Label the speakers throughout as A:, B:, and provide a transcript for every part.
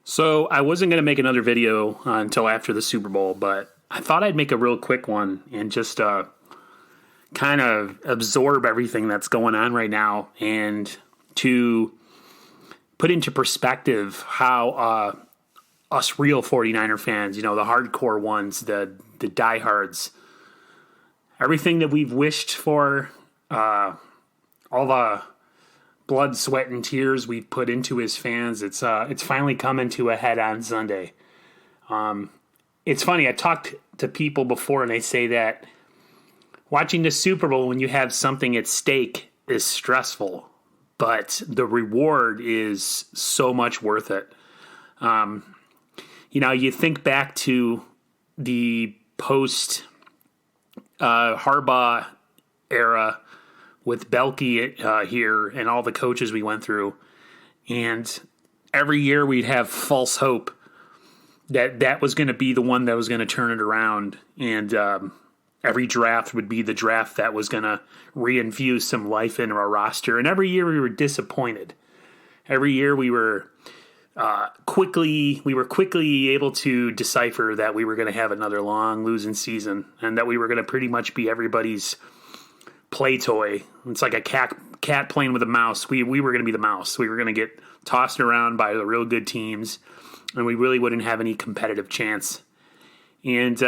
A: So I wasn't going to make another video until after the Super Bowl, but I thought I'd make a real quick one and just kind of absorb everything that's going on right now and to put into perspective how us real 49er fans, the hardcore ones, the diehards, everything that we've wished for, all the blood, sweat, and tears we've put into his fans, it's finally coming to a head on Sunday. It's funny, I talked to people before and they say that watching the Super Bowl when you have something at stake is stressful, but the reward is so much worth it. You think back to the post Harbaugh era with Belky here and all the coaches we went through. And every year we'd have false hope that that was going to be the one that was going to turn it around. And every draft would be the draft that was going to reinfuse some life into our roster. And every year we were disappointed. Every year we were quickly able to decipher that we were going to have another long losing season and that we were going to pretty much be everybody's play toy. It's like a cat playing with a mouse. We were going to be the mouse. We were going to get tossed around by the real good teams, and we really wouldn't have any competitive chance. And,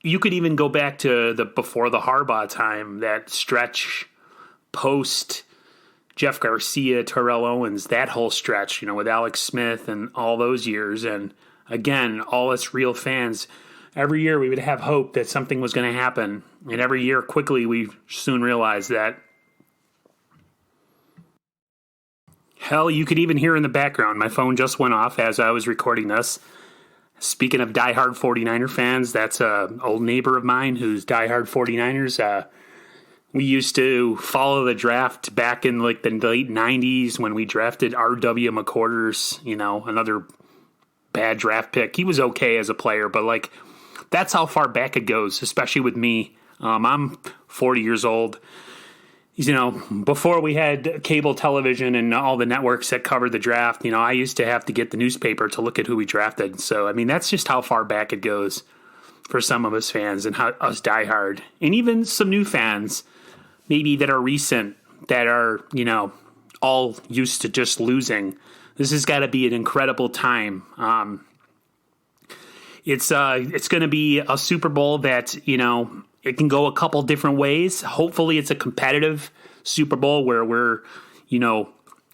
A: you could even go back to before the Harbaugh time, that stretch post Jeff Garcia, Terrell Owens, that whole stretch, with Alex Smith and all those years. And again, all us real fans, every year we would have hope that something was going to happen. And every year, quickly, we soon realized that. Hell, you could even hear in the background, my phone just went off as I was recording this. Speaking of diehard 49er fans, that's an old neighbor of mine who's diehard 49ers. We used to follow the draft back in like the late 90s when we drafted R.W. McQuarters, another bad draft pick. He was okay as a player, but that's how far back it goes, especially with me. I'm 40 years old. Before we had cable television and all the networks that covered the draft, I used to have to get the newspaper to look at who we drafted. So, that's just how far back it goes for some of us fans and us diehard. And even some new fans, maybe that are recent, that are, all used to just losing. This has got to be an incredible time. It's going to be a Super Bowl that, it can go a couple different ways. Hopefully it's a competitive Super Bowl where we're, in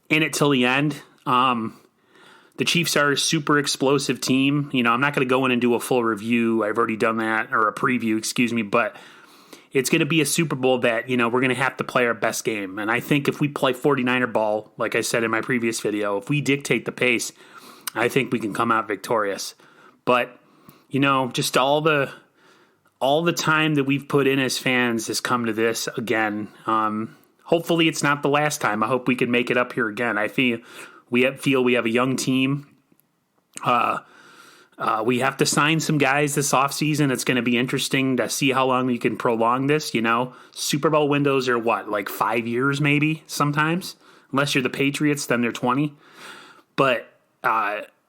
A: it till the end. The Chiefs are a super explosive team. I'm not going to go in and do a full review. I've already done that, or a preview, excuse me. But it's going to be a Super Bowl that, we're going to have to play our best game. And I think if we play 49er ball, like I said in my previous video, if we dictate the pace, I think we can come out victorious. But, just all the time that we've put in as fans has come to this again. Hopefully it's not the last time. I hope we can make it up here again. I feel we have a young team. We have to sign some guys this offseason. It's going to be interesting to see how long we can prolong this. Super Bowl windows are what, 5 years maybe sometimes? Unless you're the Patriots, then they're 20. But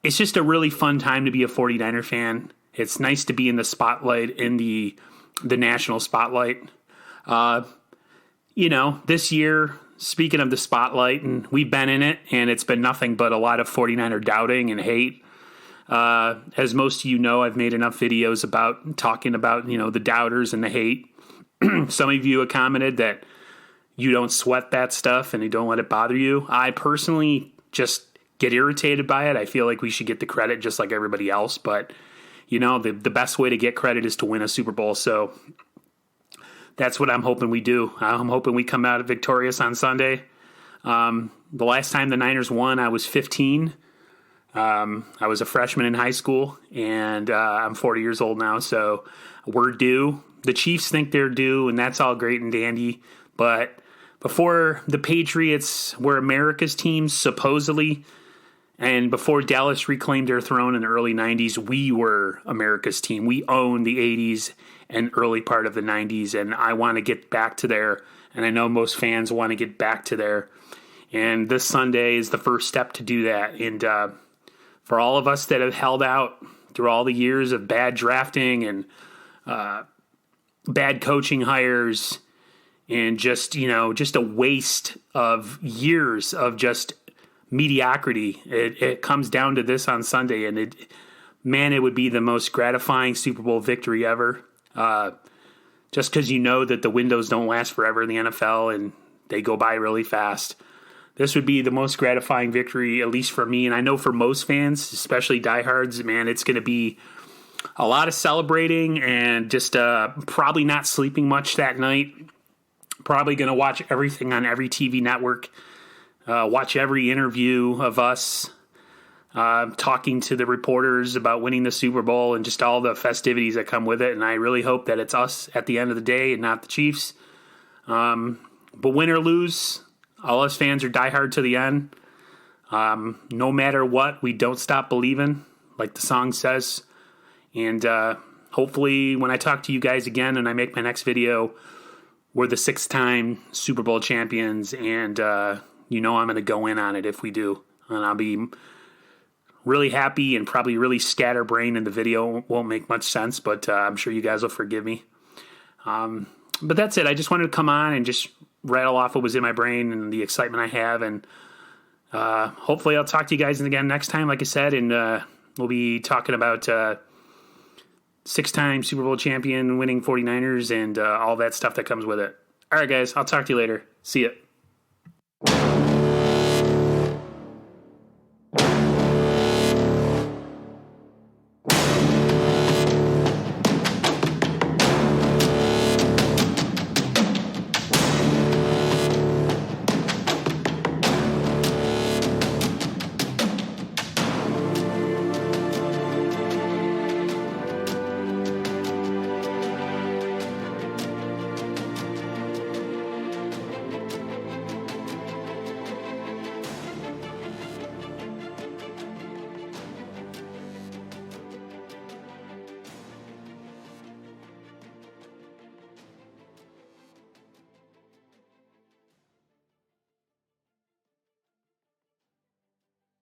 A: it's just a really fun time to be a 49er fan. It's nice to be in the spotlight, in the national spotlight. This year, speaking of the spotlight, and we've been in it, and it's been nothing but a lot of 49er doubting and hate. As most of you know, I've made enough videos about talking about, the doubters and the hate. Some of you have commented that you don't sweat that stuff and you don't let it bother you. I personally just get irritated by it. I feel like we should get the credit just like everybody else, but the best way to get credit is to win a Super Bowl. So that's what I'm hoping we do. I'm hoping we come out victorious on Sunday. The last time the Niners won, I was 15. I was a freshman in high school, and I'm 40 years old now, so we're due. The Chiefs think they're due, and that's all great and dandy. But before the Patriots were America's team, supposedly, and before Dallas reclaimed their throne in the early 90s, we were America's team. We owned the 80s and early part of the 90s, and I want to get back to there, and I know most fans want to get back to there. And this Sunday is the first step to do that. And for all of us that have held out through all the years of bad drafting and bad coaching hires and just a waste of years of just mediocrity, it comes down to this on Sunday. And it would be the most gratifying Super Bowl victory ever. Just because that the windows don't last forever in the NFL and they go by really fast. This would be the most gratifying victory, at least for me. And I know for most fans, especially diehards, man, it's going to be a lot of celebrating and just probably not sleeping much that night. Probably going to watch everything on every TV network. Watch every interview of us talking to the reporters about winning the Super Bowl and just all the festivities that come with it. And I really hope that it's us at the end of the day and not the Chiefs. But win or lose, all us fans are diehard to the end. No matter what, we don't stop believing, like the song says. And hopefully when I talk to you guys again and I make my next video, we're the 6-time Super Bowl champions. And I'm going to go in on it if we do. And I'll be really happy and probably really scatterbrained, and the video won't make much sense, but I'm sure you guys will forgive me. But that's it. I just wanted to come on and just rattle off what was in my brain and the excitement I have. And hopefully I'll talk to you guys again next time, like I said, and we'll be talking about 6-time Super Bowl champion winning 49ers and all that stuff that comes with it. All right, guys, I'll talk to you later. See ya.